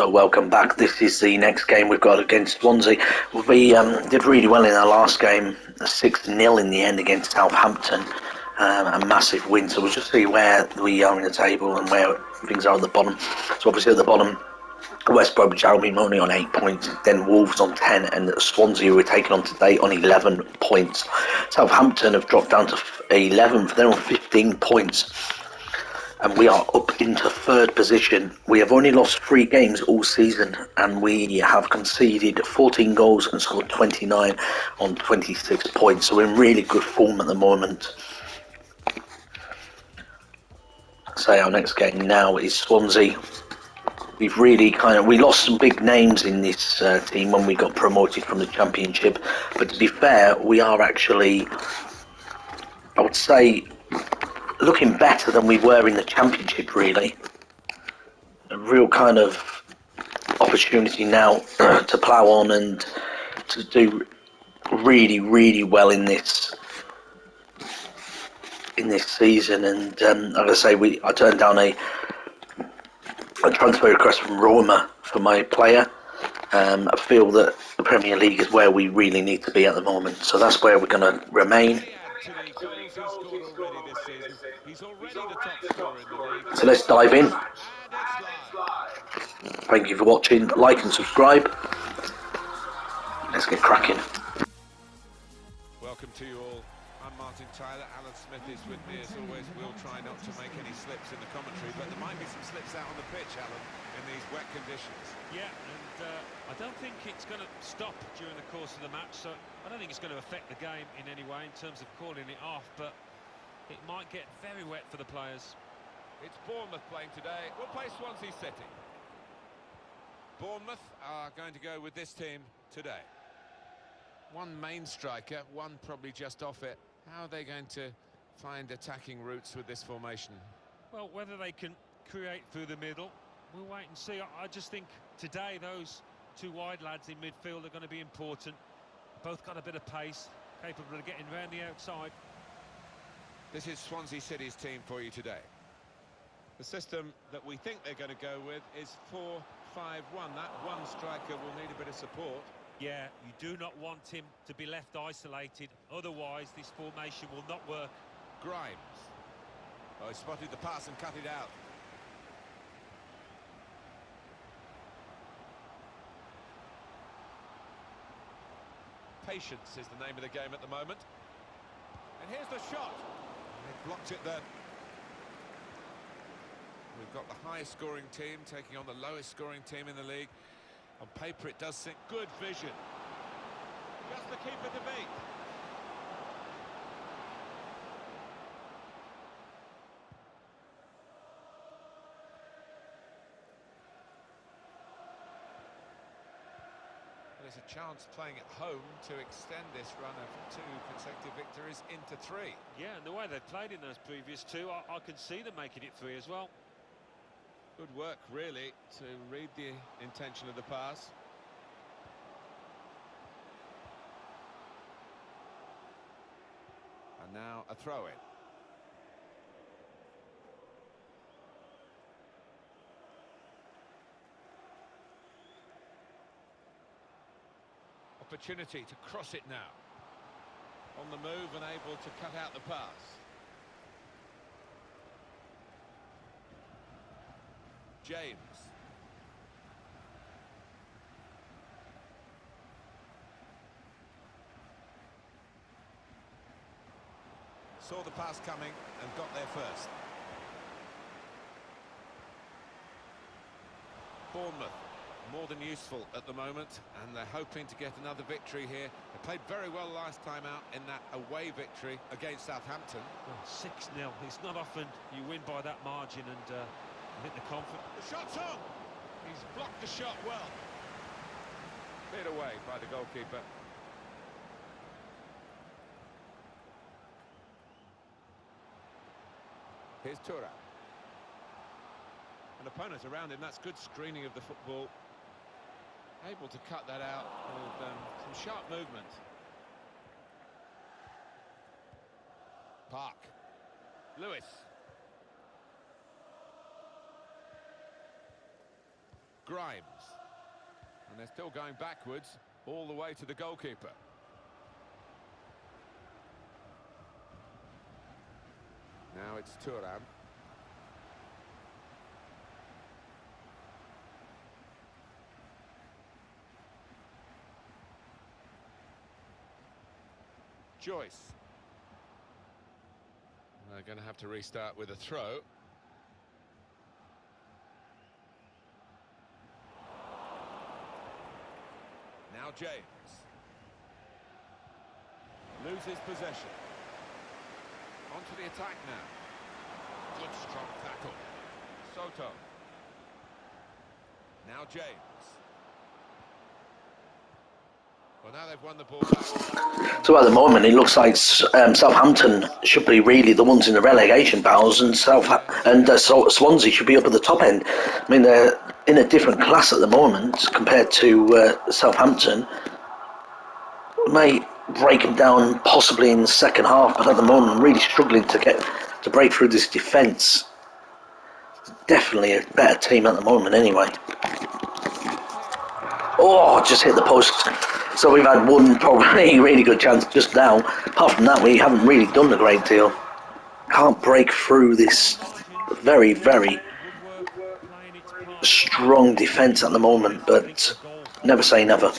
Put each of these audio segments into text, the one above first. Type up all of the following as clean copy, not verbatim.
So welcome back. This is the next game we've got against Swansea. We did really well in our last game, 6-0 in the end against Southampton, a massive win. So we'll just see where we are in the table and where things are at the bottom. So obviously at the bottom, West Bromwich Albion only on 8 points, then Wolves on 10, and Swansea were taken on today on 11 points. Southampton have dropped down to 11th, they're on 15 points. And we are up into third position. We have only lost 3 games all season, and we have conceded 14 goals and scored 29 on 26 points. So we're in really good form at the moment. So our next game now is Swansea. We've really we lost some big names in this team when we got promoted from the Championship. But to be fair, we are actually, I would say, looking better than we were in the Championship, really. A real kind of opportunity now to plough on and to do really, really well in this season. And like I say, I turned down a transfer request from Roma for my player. I feel that the Premier League is where we really need to be at the moment, so that's where we're going to remain. So let's dive in. Thank you for watching, like and subscribe. Let's get cracking. Welcome to you all. I'm Martin Tyler. Alan Smith is with me as always. We'll try not to make any slips in the commentary, but there might be some slips out on the pitch, Alan, in these wet conditions. Yeah, and I don't think it's going to stop during the course of the match, so I don't think it's going to affect the game in any way in terms of calling it off, but it might get very wet for the players. It's Bournemouth playing today. We'll play Swansea City. Bournemouth are going to go with this team today. One main striker, one probably just off it. How are they going to find attacking routes with this formation? Well, whether they can create through the middle, we'll wait and see. I just think today those 2 wide lads in midfield are going to be important. Both got a bit of pace, capable of getting round the outside. This is Swansea City's team for you today. The system that we think they're going to go with is 4-5-1. That one striker will need a bit of support. Yeah, you do not want him to be left isolated, otherwise this formation will not work. Grimes. Oh, he spotted the pass and cut it out. Patience is the name of the game at the moment. And here's the shot. They blocked it then. We've got the highest scoring team taking on the lowest scoring team in the league. On paper it does seem good vision. Just the keeper to beat. There's a chance playing at home to extend this run of 2 consecutive victories into 3. Yeah, and the way they've played in those previous 2, I can see them making it 3 as well. Good work, really, to read the intention of the pass. And now a throw-in. Opportunity to cross it now. On the move and able to cut out the pass. James. Saw the pass coming and got there first. Bournemouth, more than useful at the moment, and they're hoping to get another victory here. They played very well last time out in that away victory against Southampton. Well, 6-0. It's not often you win by that margin, and I think the confidence. The shot's on! He's blocked the shot well. Cleared away by the goalkeeper. Here's Tura. An opponent around him, that's good screening of the football. Able to cut that out with some sharp movement. Park. Lewis. Grimes. And they're still going backwards all the way to the goalkeeper. Now it's Thuram. Joyce. They're going to have to restart with a throw. Now James. Loses possession. Onto the attack now. Good strong tackle. Soto. Now James. Well, now they've won the ball back. So at the moment, it looks like Southampton should be really the ones in the relegation battles, and Swansea should be up at the top end. I mean, they're in a different class at the moment compared to Southampton. May break them down possibly in the second half, but at the moment, I'm really struggling to break through this defence. Definitely a better team at the moment, anyway. Oh, just hit the post. So we've had one probably really good chance just now. Apart from that, we haven't really done a great deal. Can't break through this very, very strong defence at the moment, but never say never.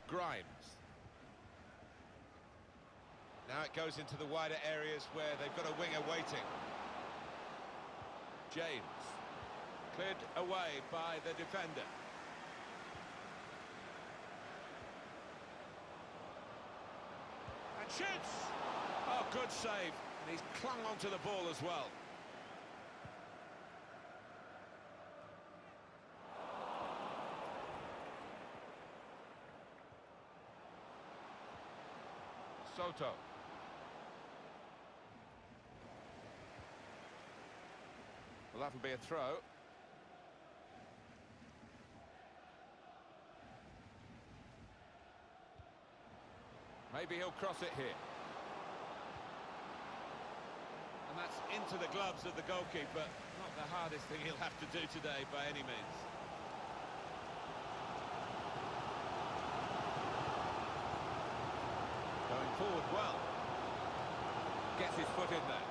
Grimes. Now it goes into the wider areas where they've got a winger waiting. James. Cleared away by the defender. And shoots! Oh, good save. And he's clung onto the ball as well. Soto. Well, that'll be a throw. Maybe he'll cross it here. And that's into the gloves of the goalkeeper. Not the hardest thing he'll have to do today by any means. Going forward well. Gets his foot in there.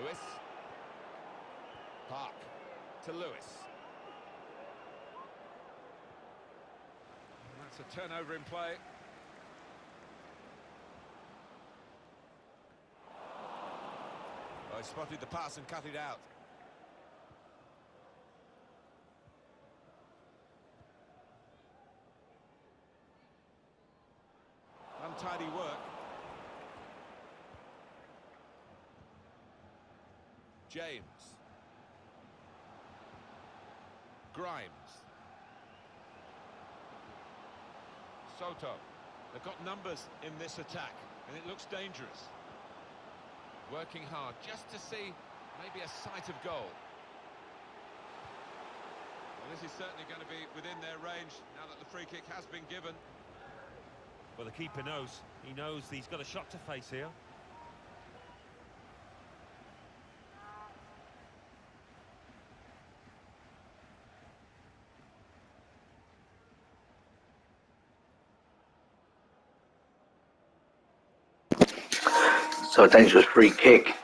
Lewis. Park to Lewis. And that's a turnover in play. Oh, he spotted the pass and cut it out. Untidy work. James. Grimes. Soto. They've got numbers in this attack, and it looks dangerous. Working hard just to see maybe a sight of goal. Well, this is certainly going to be within their range now that the free kick has been given. Well, the keeper knows. He knows he's got a shot to face here. So a dangerous free kick.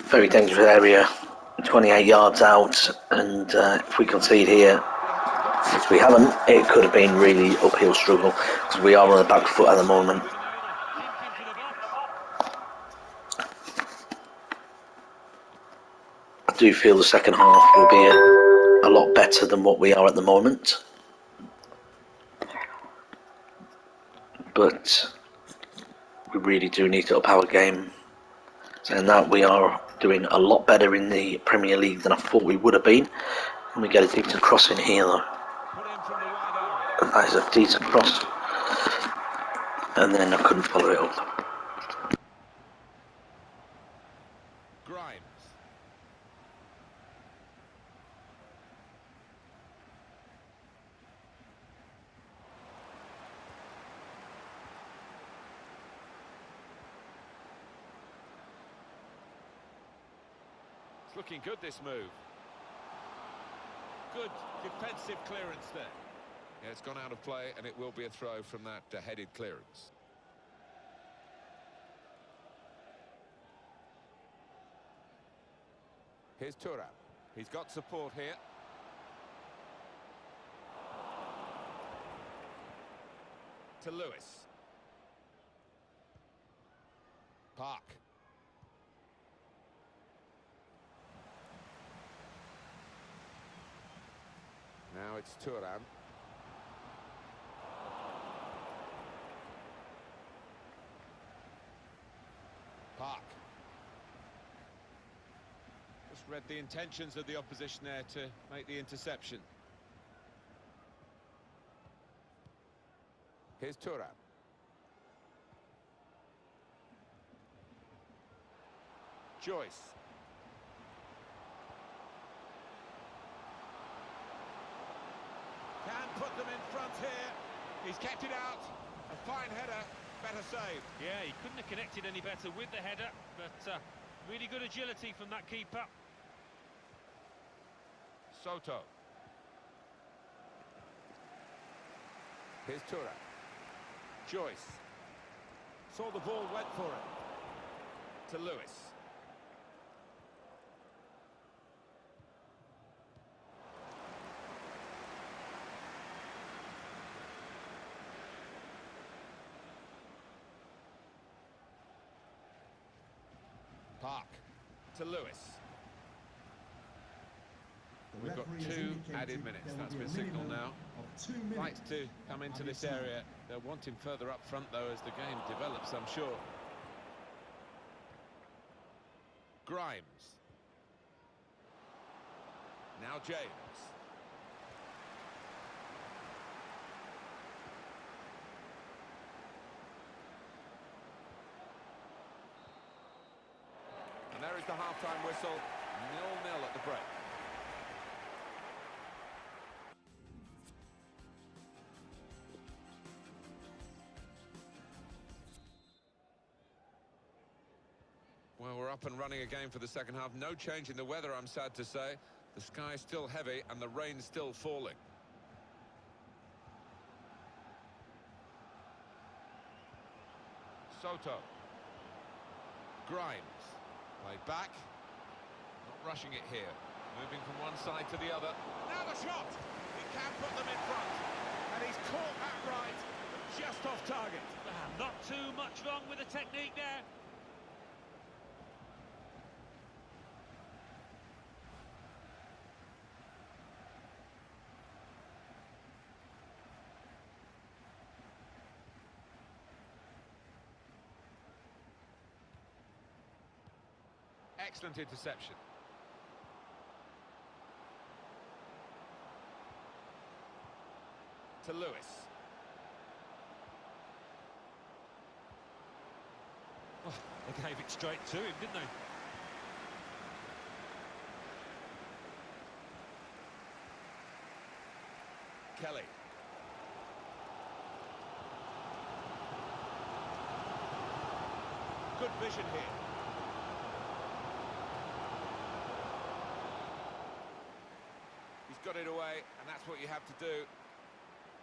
Very dangerous area. 28 yards out, and if we concede here, which we haven't, it could have been really uphill struggle because we are on the back foot at the moment. I do feel the second half will be a lot better than what we are at the moment, but we really do need to up our game. Saying that, we are doing a lot better in the Premier League than I thought we would have been. And we get a decent cross in here though. That is a decent cross. And then I couldn't follow it up. Grimes. It's looking good, this move. Good defensive clearance there. Yeah, it's gone out of play, and it will be a throw from that headed clearance. Here's Thuram. He's got support here. To Lewis. Park. Now it's Thuram. Park. Just read the intentions of the opposition there to make the interception. Here's Thuram. Joyce. Can put them in front here. He's kept it out. A fine header. Better save. Yeah, he couldn't have connected any better with the header, but really good agility from that keeper. Soto. Here's Thuram. Joyce. Saw the ball, went for it. To Lewis. Park. To Lewis. We've got 2 added minutes. That's been signalled now. Likes to come into this area. They'll want him further up front, though, as the game develops, I'm sure. Grimes. Now James. And there is the half-time whistle. 0-0 at the break. Well, we're up and running again for the second half. No change in the weather, I'm sad to say. The sky's still heavy and the rain's still falling. Soto. Grimes. Played back. Not rushing it here. Moving from one side to the other. Now the shot! He can put them in front. And he's caught that right, just off target. Not too much wrong with the technique there. Excellent interception. To Lewis. Oh, they gave it straight to him, didn't they? Kelly. Good vision here. He's got it away, and that's what you have to do.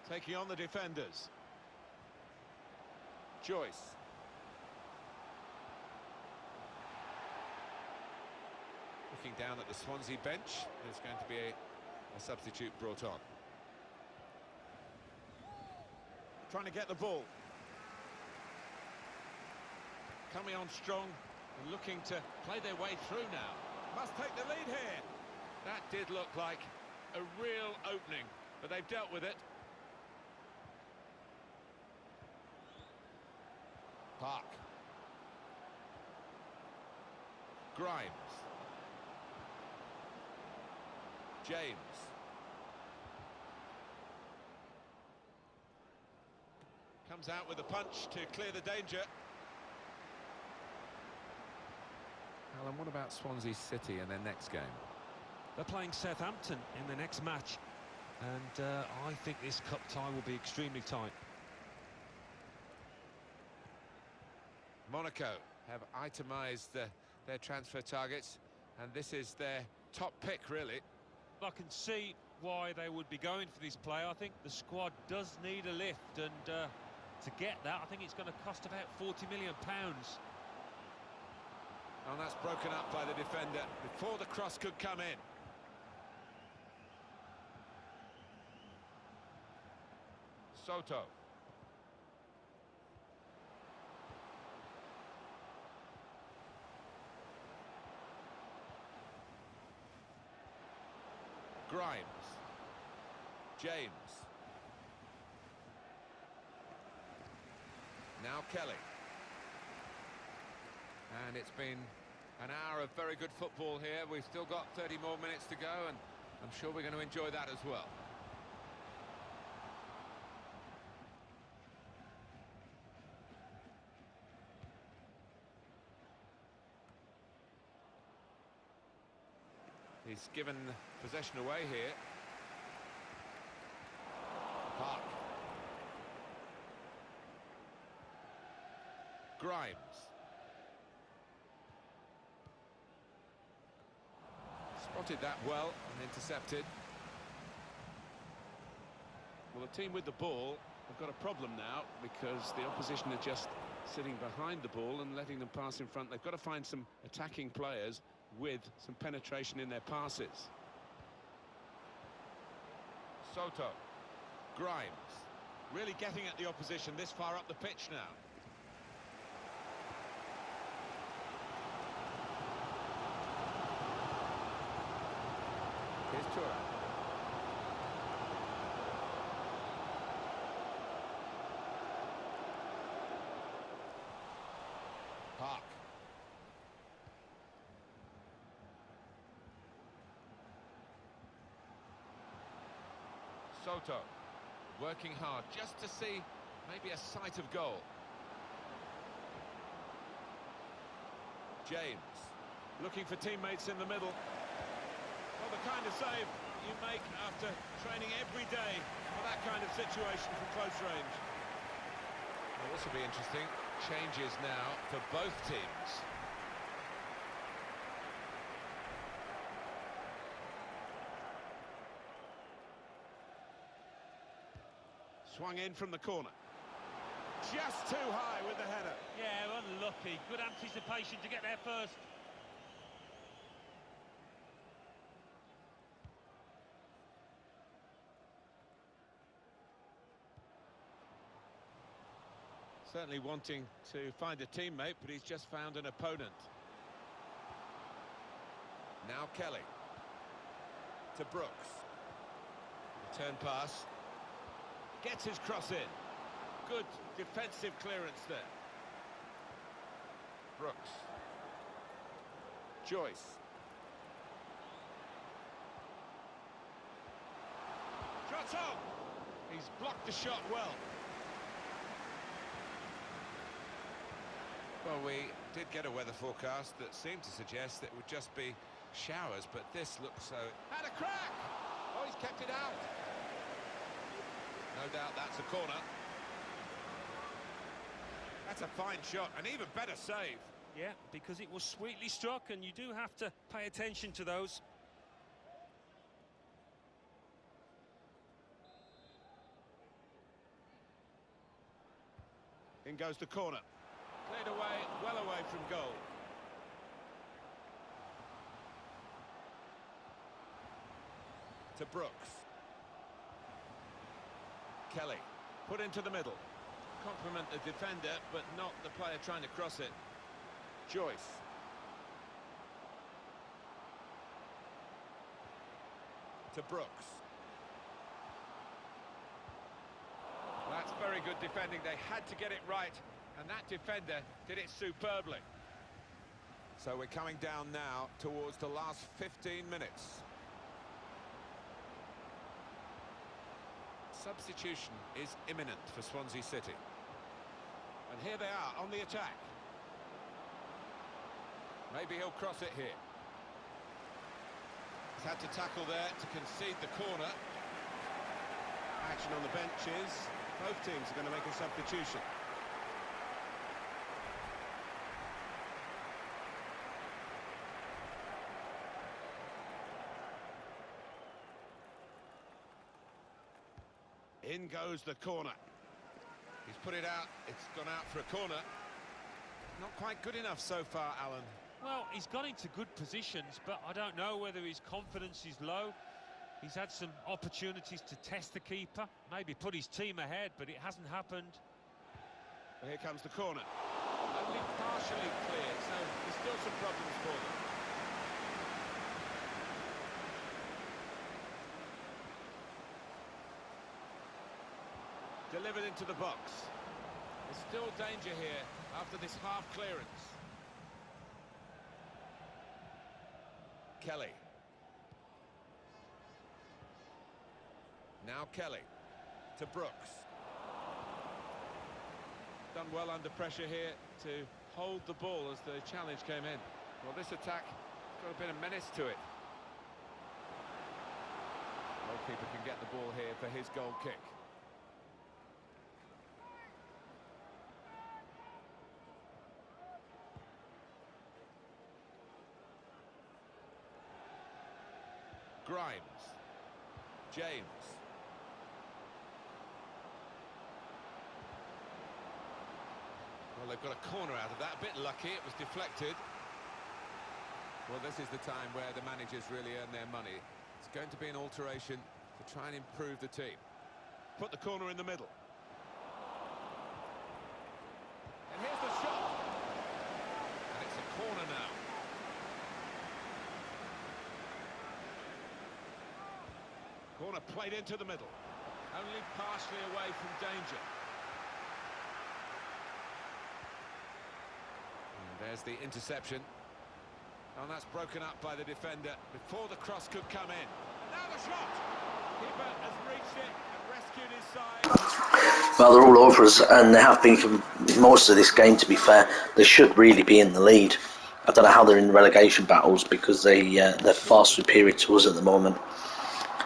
Taking on the defenders. Joyce. Looking down at the Swansea bench, there's going to be a substitute brought on. Trying to get the ball. Coming on strong and looking to play their way through now. Must take the lead here. That did look like a real opening, but they've dealt with it. Park. Grimes. James. Comes out with a punch to clear the danger. Alan, what about Swansea City in their next game? They're playing Southampton in the next match, and I think this cup tie will be extremely tight. Monaco have itemised their transfer targets. And this is their top pick, really. I can see why they would be going for this play. I think the squad does need a lift, and to get that, I think it's going to cost about £40 million. And that's broken up by the defender before the cross could come in. Soto. Grimes. James. Now Kelly. And it's been an hour of very good football here. We've still got 30 more minutes to go, and I'm sure we're going to enjoy that as well. He's given possession away here. Park. Grimes. Spotted that well and intercepted. Well, the team with the ball have got a problem now because the opposition are just sitting behind the ball and letting them pass in front. They've got to find some attacking players with some penetration in their passes. Soto. Grimes. Really getting at the opposition this far up the pitch now. Here's Touré. Park. Soto. Working hard just to see maybe a sight of goal. James. Looking for teammates in the middle. Well, the kind of save you make after training every day for that kind of situation from close range. Well, this will be interesting. Changes now for both teams. Swung in from the corner. Just too high with the header. Yeah, unlucky. Good anticipation to get there first. Certainly wanting to find a teammate, but he's just found an opponent. Now Kelly. To Brooks. Return pass. Gets his cross in. Good defensive clearance there. Brooks. Joyce. Shot on! He's blocked the shot well. Well, we did get a weather forecast that seemed to suggest that it would just be showers, but this looks so... Had a crack! Oh, he's kept it out. No doubt that's a corner. That's a fine shot, an even better save. Yeah, because it was sweetly struck, and you do have to pay attention to those. In goes the corner. Cleared away, well away from goal. To Brooks. Kelly, put into the middle. Compliment the defender, but not the player trying to cross it. Joyce. To Brooks. That's very good defending. They had to get it right, and that defender did it superbly. So we're coming down now towards the last 15 minutes. Substitution is imminent for Swansea City. And here they are on the attack. Maybe he'll cross it here. He's had to tackle there to concede the corner. Action on the benches. Both teams are going to make a substitution. In goes the corner. He's put it out. It's gone out for a corner. Not quite good enough so far, Alan. Well, he's got into good positions, but I don't know whether his confidence is low. He's had some opportunities to test the keeper, maybe put his team ahead, but it hasn't happened. Well, here comes the corner. Only partially cleared, so there's still some problems for them. Delivered into the box. There's still danger here after this half clearance. Kelly. Now Kelly to Brooks. Done well under pressure here to hold the ball as the challenge came in. Well, this attack has got a bit of menace to it. Goalkeeper can get the ball here for his goal kick. Grimes. James. Well, they've got a corner out of that. A bit lucky, it was deflected. Well, this is the time where the managers really earn their money. It's going to be an alteration to try and improve the team. Put the corner in the middle. And here's the shot. And it's a corner now. Corner played into the middle. Only partially away from danger. And there's the interception. And that's broken up by the defender before the cross could come in. And now the shot! Keeper has reached it and rescued his side. Well, they're all over us, and they have been for most of this game, to be fair. They should really be in the lead. I don't know how they're in relegation battles, because they're far superior to us at the moment.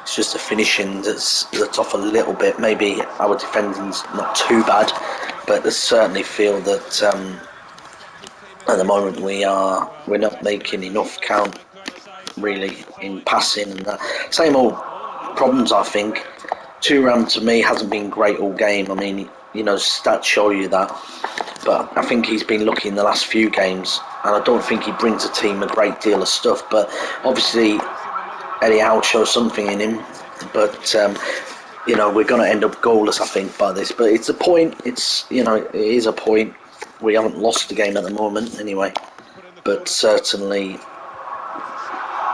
It's just the finishing that's off a little bit. Maybe our defending's not too bad, but I certainly feel that at the moment we're not making enough count really in passing and that. Same old problems, I think. Thuram to me hasn't been great all game. I mean, you know, stats show you that, but I think he's been lucky in the last few games, and I don't think he brings the team a great deal of stuff. But obviously Eddie Howe shows something in him, but you know, we're going to end up goalless, I think, by this. But it's a point. It's, you know, it is a point. We haven't lost the game at the moment, anyway. But certainly,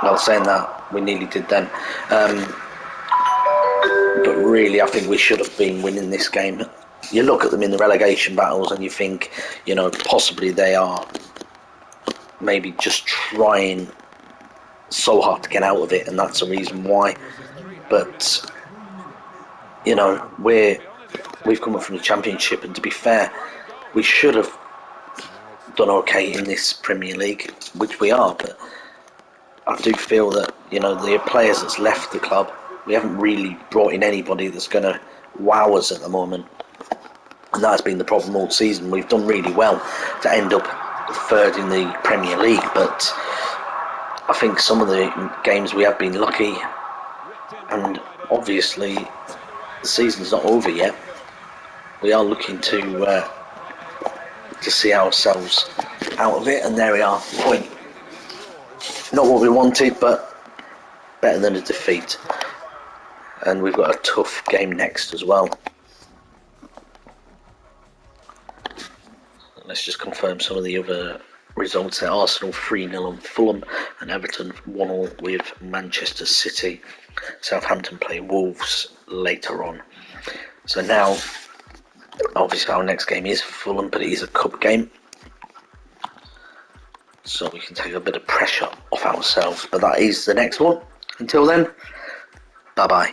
well, saying that, we nearly did then. But really, I think we should have been winning this game. You look at them in the relegation battles, and you think, you know, possibly they are maybe just trying so hard to get out of it, and that's the reason why. But you know, we've come up from the Championship, and to be fair, we should have done okay in this Premier League, which we are. But I do feel that, you know, the players that's left the club, we haven't really brought in anybody that's going to wow us at the moment, and that has been the problem all season. We've done really well to end up third in the Premier League, but I think some of the games we have been lucky, and obviously the season's not over yet. We are looking to see ourselves out of it, and there we are, point. Not what we wanted, but better than a defeat. And we've got a tough game next as well. Let's just confirm some of the other results there. Arsenal 3-0 on Fulham, and Everton 1-0 with Manchester City. Southampton play Wolves later on. So now, obviously our next game is Fulham, but it is a cup game, so we can take a bit of pressure off ourselves. But that is the next one. Until then, bye bye.